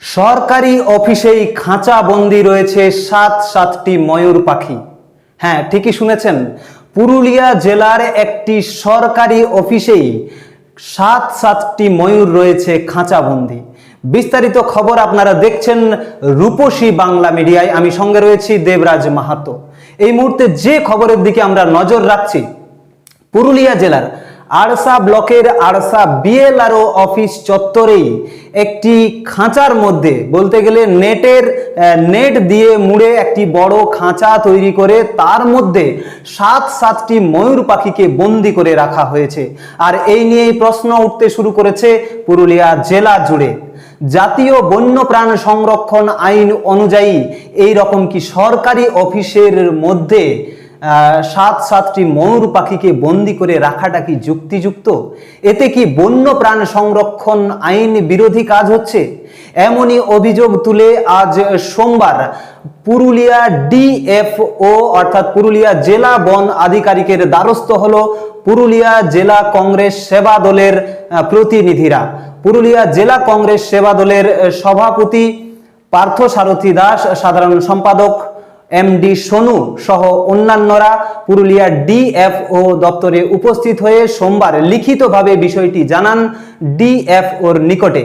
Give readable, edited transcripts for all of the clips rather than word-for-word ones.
সরকারি অফিসেই খাঁচা বন্দি রয়েছে সাতটি ময়ূর পাখি। হ্যাঁ, ঠিকই শুনেছেন, পুরুলিয়া জেলার একটি সরকারি অফিসেই সাতটি ময়ূর রয়েছে খাঁচা বন্দি। বিস্তারিত খবর আপনারা দেখছেন রূপসী বাংলা মিডিয়ায়। আমি সঙ্গে রয়েছি দেবরাজ মাহাতো। এই মুহূর্তে যে খবরের দিকে আমরা নজর রাখছি, পুরুলিয়া জেলার আড়সা ব্লকের আড়সা বিএলআরও অফিস চত্বরেই একটি খাঁচার মধ্যে, বলতে গেলে নেট দিয়ে মুড়ে একটি বড় খাঁচা তৈরি করে তার মধ্যে সাতটি ময়ূর পাখিকে বন্দি করে রাখা হয়েছে। আর এই নিয়েই প্রশ্ন উঠতে শুরু করেছে পুরুলিয়া জেলা জুড়ে। জাতীয় বন্যপ্রাণ সংরক্ষণ আইন অনুযায়ী এই রকম কি সরকারি অফিসের মধ্যে সাতটি ময়ূর পাখিকে বন্দি করে রাখাটা কি যুক্তিযুক্ত? এতে কি বন্যপ্রাণ সংরক্ষণ আইন বিরোধী কাজ হচ্ছে? এমনই অভিযোগ তুলে আজ সোমবার পুরুলিয়া ডিএফও অর্থাৎ পুরুলিয়া জেলা বন আধিকারিকের দ্বারস্থ হলো পুরুলিয়া জেলা কংগ্রেস সেবা দলের প্রতিনিধিরা। পুরুলিয়া জেলা কংগ্রেস সেবা দলের সভাপতি পার্থসারথী দাস, সাধারণ সম্পাদক এমডি সোনু সহ অন্যান্যরা পুরুলিয়া ডিএফও দপ্তরে উপস্থিত হয়ে সোমবার লিখিতভাবে বিষয়টি জানান ডিএফওর নিকটে।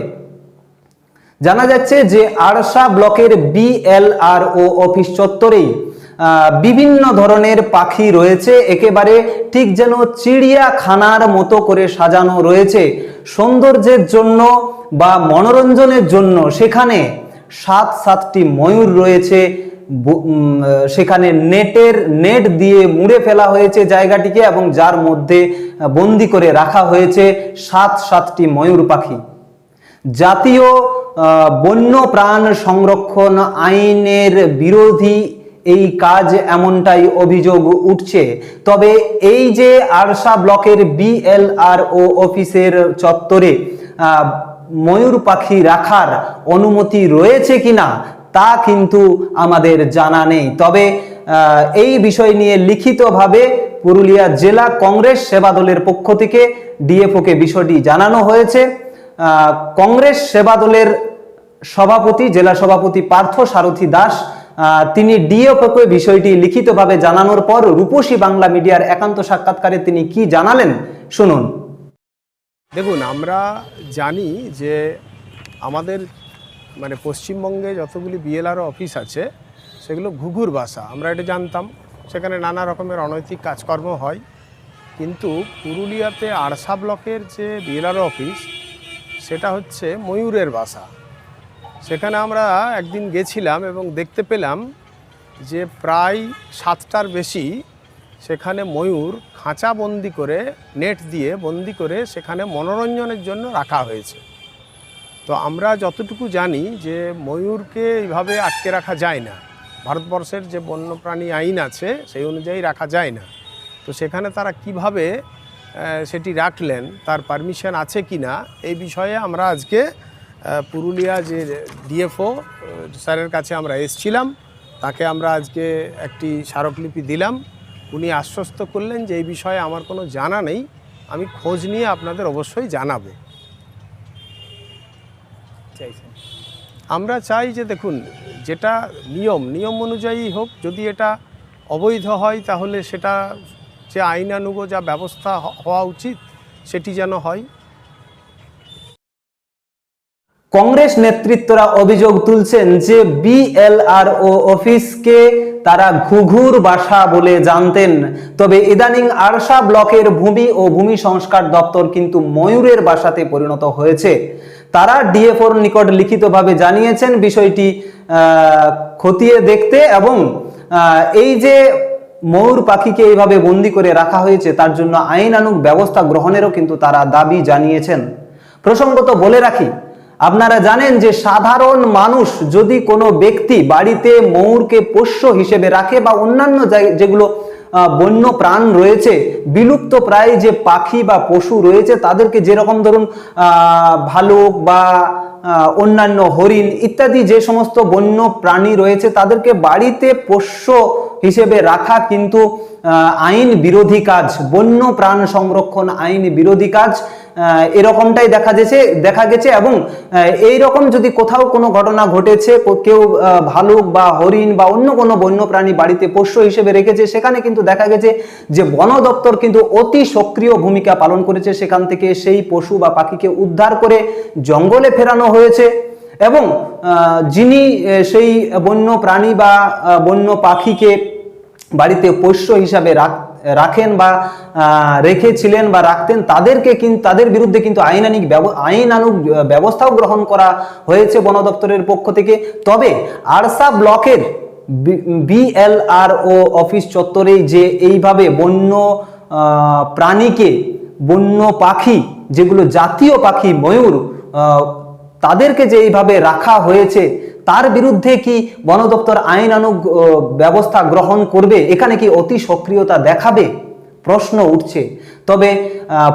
জানা যাচ্ছে যে আড়সা ব্লকের বিএলআরও অফিস চত্বরেই বিভিন্ন ধরনের পাখি রয়েছে, একেবারে ঠিক যেন চিড়িয়াখানার মতো করে সাজানো রয়েছে। সৌন্দর্যের জন্য বা মনোরঞ্জনের জন্য সেখানে সাতটি ময়ূর রয়েছে। সেখানে নেট দিয়ে মুড়ে ফেলা হয়েছে জায়গাটিকে, এবং যার মধ্যে বন্দি করে রাখা হয়েছে সাতটি ময়ূর পাখি। জাতীয় বন্যপ্রাণ সংরক্ষণ আইনের বিরোধী এই কাজ, এমনটাই অভিযোগ উঠছে। তবে এই যে আড়সা ব্লকের বিএলআরও অফিসের চত্বরে ময়ূর পাখি রাখার অনুমতি রয়েছে কিনা তা কিন্তু আমাদের জানা নেই। তবে এই বিষয় নিয়ে লিখিতভাবে পুরুলিয়া জেলা কংগ্রেস সেবা দলের পক্ষ থেকে ডিএফওকে বিষয়টি জানানো হয়েছে। কংগ্রেস সেবা দলের সভাপতি, জেলা সভাপতি পার্থসারথী দাস, তিনি ডিএফওকে বিষয়টি লিখিতভাবে জানানোর পর রূপসী বাংলা মিডিয়ার একান্ত সাক্ষাৎকারে তিনি কি জানালেন শুনুন। দেখুন, আমরা জানি যে আমাদের পশ্চিমবঙ্গে যতগুলি বিএলআরও অফিস আছে সেগুলো ঘুঘুর বাসা, আমরা এটা জানতাম। সেখানে নানা রকমের অনৈতিক কাজকর্ম হয়, কিন্তু পুরুলিয়াতে আড়সা ব্লকের যে বিএলআরও অফিস সেটা হচ্ছে ময়ূরের বাসা। সেখানে আমরা একদিন গেছিলাম এবং দেখতে পেলাম যে প্রায় 7টার বেশি সেখানে ময়ূর খাঁচা বন্দি করে, নেট দিয়ে বন্দি করে সেখানে মনোরঞ্জনের জন্য রাখা হয়েছে। তো আমরা যতটুকু জানি যে ময়ূরকে এইভাবে আটকে রাখা যায় না, ভারতবর্ষের যে বন্যপ্রাণী আইন আছে সেই অনুযায়ী রাখা যায় না। তো সেখানে তারা কিভাবে সেটি রাখলেন, তার পারমিশন আছে কি না, এই বিষয়ে আমরা আজকে পুরুলিয়া যে ডিএফও স্যারের কাছে আমরা এসেছিলাম, তাকে আমরা আজকে একটি স্মারকলিপি দিলাম। উনি আশ্বস্ত করলেন যে এই বিষয়ে আমার কোনো জানা নেই, আমি খোঁজ নিয়ে আপনাদের অবশ্যই জানাবো। আমরা চাই যে দেখুন, যেটা নিয়ম অনুযায়ী হোক, যদি এটা অবৈধ হয় তাহলে সেটা যে আইনানুগ যা ব্যবস্থা হওয়া উচিত সেটি যেন হয়। কংগ্রেস নেতৃত্বরা অভিযোগ তুলছেন যে বিএলআরও অফিসকে তারা ঘুঘুর বাসা বলে জানতেন, তবে ইদানিং আড়সা ব্লকের ভূমি ও ভূমি সংস্কার দপ্তর কিন্তু ময়ূরের বাসাতে পরিণত হয়েছে। তারা ডিএফওর নিকট লিখিতভাবে জানিয়েছেন বিষয়টি খতিয়ে দেখতে, এবং এই যে ময়ূর পাখিকে এইভাবে বন্দি করে রাখা হয়েছে তার জন্য আইনানুগ ব্যবস্থা গ্রহণেরও কিন্তু তারা দাবি জানিয়েছেন। প্রসঙ্গত বলে রাখি, আপনারা জানেন যে সাধারণ মানুষ যদি কোনো ব্যক্তি বাড়িতে ময়ূরকে পোষ্য হিসেবে রাখে বা অন্যান্য যেগুলো বন্য প্রাণ রয়েছে, বিলুপ্ত প্রায় যে পাখি বা পশু রয়েছে, তাদেরকে যেরকম ধরুন ভালুক বা অন্যান্য হরিণ ইত্যাদি যে সমস্ত বন্য প্রাণী রয়েছে, তাদেরকে বাড়িতে পোষ্য হিসেবে রাখা কিন্তু আইন বিরোধী কাজ, বন্য প্রাণ সংরক্ষণ আইন বিরোধী কাজ, এরকমটাই দেখা গেছে। এবং এই রকম যদি কোথাও কোনো ঘটনা ঘটেছে, কেউ ভালুক বা হরিণ বা অন্য কোনো বন্যপ্রাণী বাড়িতে পোষ্য হিসেবে রেখেছে, সেখানে কিন্তু দেখা গেছে যে বন দপ্তর কিন্তু অতি সক্রিয় ভূমিকা পালন করেছে। সেখান থেকে সেই পশু বা পাখিকে উদ্ধার করে জঙ্গলে ফেরানো হয়েছে এবং যিনি সেই বন্য প্রাণী বা বন্য পাখিকে বাড়িতে পোষ্য হিসাবে রাখেন বা রেখেছিলেন বা রাখতেন, তাদের বিরুদ্ধে কিন্তু আইনানুগ ব্যবস্থাও গ্রহণ করা হয়েছে বন দপ্তরের পক্ষ থেকে। তবে আরসা ব্লকের BLRO অফিস চত্বরেই যে এইভাবে বন্য প্রাণীকে, বন্য পাখি যেগুলো জাতীয় পাখি ময়ূর, তাদেরকে যে এইভাবে রাখা হয়েছে, তার বিরুদ্ধে কি বন দপ্তর আইনানুগ ব্যবস্থা গ্রহণ করবে? এখানে কি অতি সক্রিয়তা দেখাবে? প্রশ্ন উঠছে। তবে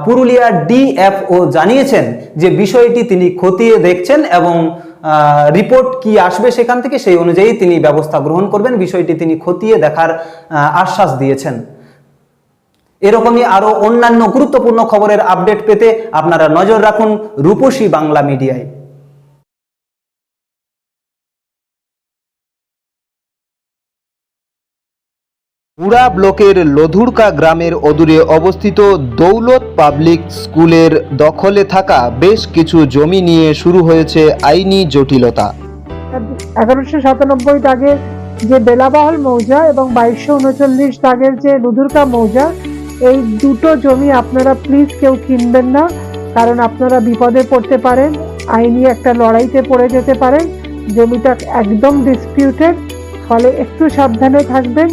পুরুলিয়ার DFO জানিয়েছেন যে বিষয়টি তিনি খতিয়ে দেখছেন এবং রিপোর্ট কি আসবে সেখান থেকে সেই অনুযায়ী তিনি ব্যবস্থা গ্রহণ করবেন। বিষয়টি তিনি খতিয়ে দেখার আশ্বাস দিয়েছেন। এরকমই আরো অন্যান্য গুরুত্বপূর্ণ খবরের আপডেট পেতে আপনারা নজর রাখুন রূপসী বাংলা মিডিয়ায়। পুরা ব্লকের লধুরকা গ্রামের অদূরে অবস্থিত দৌলত পাবলিক স্কুলের দখলে থাকা বেশ কিছু জমি নিয়ে শুরু হয়েছে আইনি জটিলতা। 1197 দাগের যে বেলাবহল মৌজা এবং 2239 দাগের যে লুধুরকা মৌজা, এই দুটো জমি আপনারা প্লিজ কেউ কিনবেন না, কারণ আপনারা বিপদে পড়তে পারেন, আইনি একটা লড়াইতে পড়ে যেতে পারেন। জমিটা একদম ডিসপিউটেড, ফলে একটু সাবধানে থাকবেন।